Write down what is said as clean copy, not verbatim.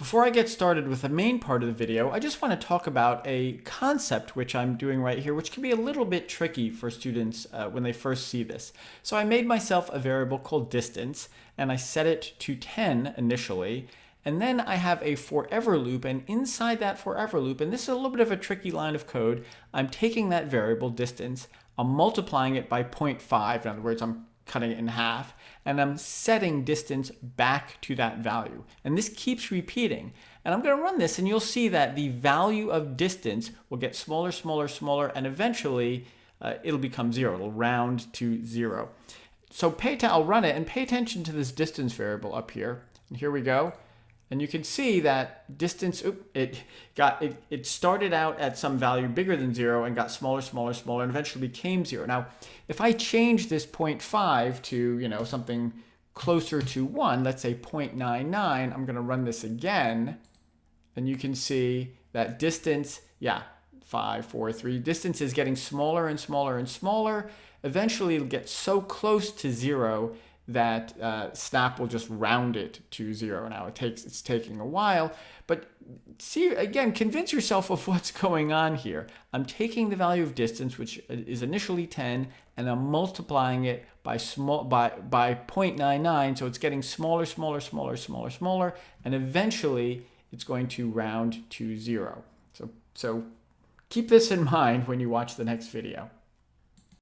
Before I get started with the main part of the video, I just want to talk about a concept which I'm doing right here, which can be a little bit tricky for students when they first see this. So I made myself a variable called distance, and I set it to 10 initially, and then I have a forever loop, and inside that forever loop, and this is a little bit of a tricky line of code, I'm taking that variable distance, I'm multiplying it by 0.5, in other words, I'm cutting it in half, and I'm setting distance back to that value. And this keeps repeating. And I'm going to run this, and you'll see that the value of distance will get smaller, smaller, smaller, and eventually it'll become 0. It'll round to 0. So I'll run it, and pay attention to this distance variable up here. And here we go. And you can see that distance, it started out at some value bigger than 0 and got smaller, smaller, smaller, and eventually became 0. Now, if I change this 0.5 to, something closer to 1, let's say 0.99, I'm going to run this again, and you can see that distance, 5, 4, 3, distance is getting smaller and smaller and smaller. Eventually, it'll get so close to 0 that Snap will just round it to 0. Now it's taking a while, but see, again, convince yourself of what's going on here. I'm taking the value of distance, which is initially 10, and I'm multiplying it by 0.99, so it's getting smaller, smaller, smaller, smaller, smaller, and eventually it's going to round to 0. So keep this in mind when you watch the next video.